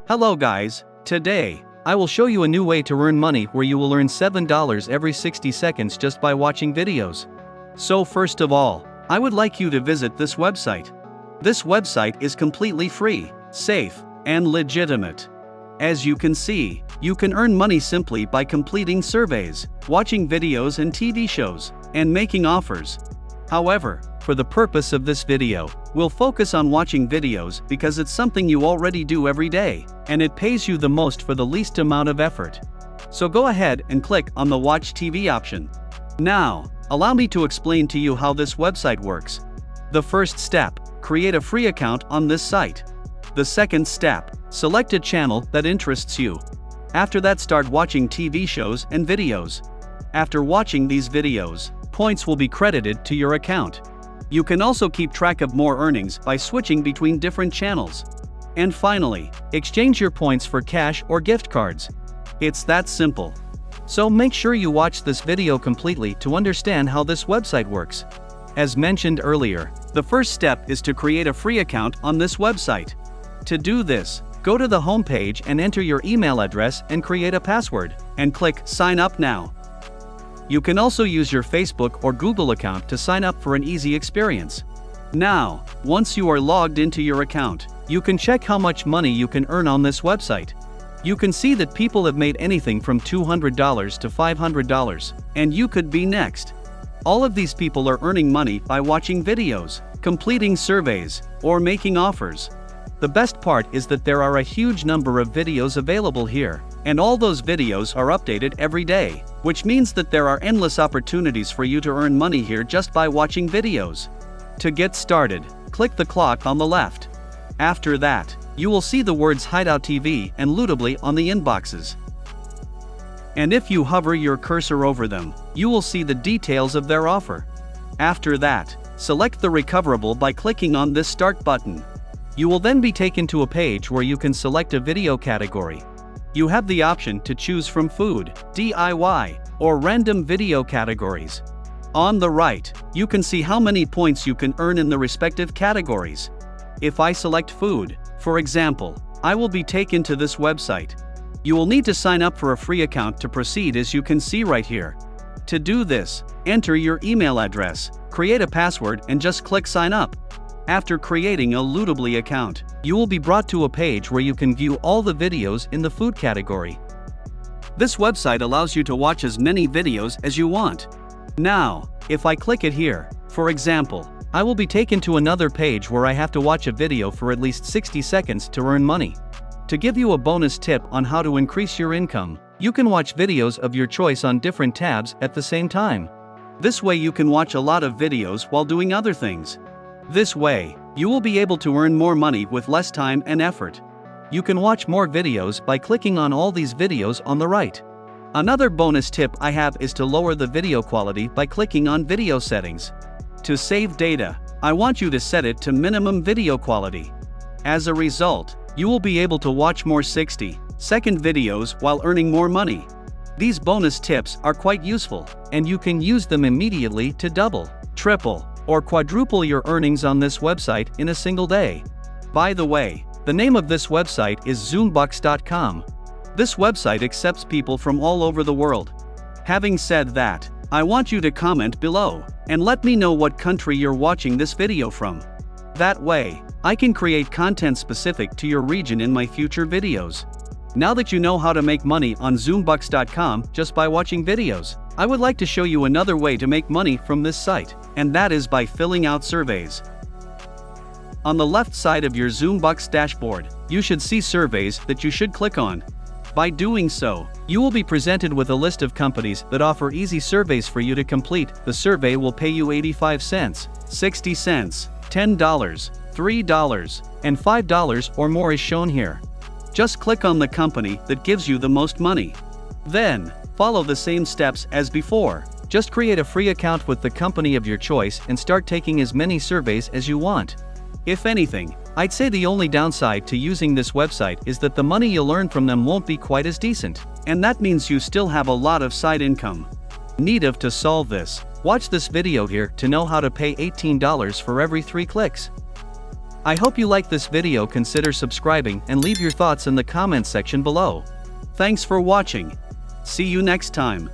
Hello guys, today, I will show you a new way to earn money where you will earn $7 every 60 seconds just by watching videos. So first of all, I would like you to visit this website. This website is completely free, safe, and legitimate. As you can see, you can earn money simply by completing surveys, watching videos and TV shows, and making offers. However, for the purpose of this video, we'll focus on watching videos because it's something you already do every day, and it pays you the most for the least amount of effort. So go ahead and click on the Watch TV option. Now, allow me to explain to you how this website works. The first step, create a free account on this site. The second step, select a channel that interests you. After that, start watching TV shows and videos. After watching these videos, points will be credited to your account. You can also keep track of more earnings by switching between different channels. And finally, exchange your points for cash or gift cards. It's that simple. So make sure you watch this video completely to understand how this website works. As mentioned earlier, the first step is to create a free account on this website. To do this, go to the home page and enter your email address and create a password, and click Sign Up Now. You can also use your Facebook or Google account to sign up for an easy experience. Now, once you are logged into your account, you can check how much money you can earn on this website. You can see that people have made anything from $200 to $500, and you could be next. All of these people are earning money by watching videos, completing surveys, or making offers. The best part is that there are a huge number of videos available here, and all those videos are updated every day, which means that there are endless opportunities for you to earn money here just by watching videos. To get started, click the clock on the left. After that, you will see the words Hideout TV and Lootably on the inboxes. And if you hover your cursor over them, you will see the details of their offer. After that, select the recoverable by clicking on this Start button. You will then be taken to a page where you can select a video category. You have the option to choose from food, DIY, or random video categories. On the right, you can see how many points you can earn in the respective categories. If I select food, for example, I will be taken to this website. You will need to sign up for a free account to proceed, as you can see right here. To do this, enter your email address, create a password, and just click Sign Up. After creating a Lootably account, you will be brought to a page where you can view all the videos in the food category. This website allows you to watch as many videos as you want. Now, if I click it here, for example, I will be taken to another page where I have to watch a video for at least 60 seconds to earn money. To give you a bonus tip on how to increase your income, you can watch videos of your choice on different tabs at the same time. This way you can watch a lot of videos while doing other things. This way, you will be able to earn more money with less time and effort. You can watch more videos by clicking on all these videos on the right. Another bonus tip I have is to lower the video quality by clicking on Video Settings. To save data, I want you to set it to minimum video quality. As a result, you will be able to watch more 60-second videos while earning more money. These bonus tips are quite useful, and you can use them immediately to double, triple, or quadruple your earnings on this website in a single day. By the way, the name of this website is zoombucks.com. This website accepts people from all over the world. Having said that, I want you to comment below and let me know what country you're watching this video from. That way, I can create content specific to your region in my future videos. Now that you know how to make money on zoombucks.com just by watching videos, I would like to show you another way to make money from this site, and that is by filling out surveys. On the left side of your Zoombucks dashboard, you should see surveys that you should click on. By doing so, you will be presented with a list of companies that offer easy surveys for you to complete. The survey will pay you 85 cents, 60 cents, $10, $3, and $5 or more is shown here. Just click on the company that gives you the most money. Then, follow the same steps as before. Just create a free account with the company of your choice and start taking as many surveys as you want. If anything, I'd say the only downside to using this website is that the money you'll earn from them won't be quite as decent, and that means you still have a lot of side income. To solve this, watch this video here to know how to pay $18 for every 3 clicks. I hope you like this video. Consider subscribing and leave your thoughts in the comments section below. Thanks for watching. See you next time.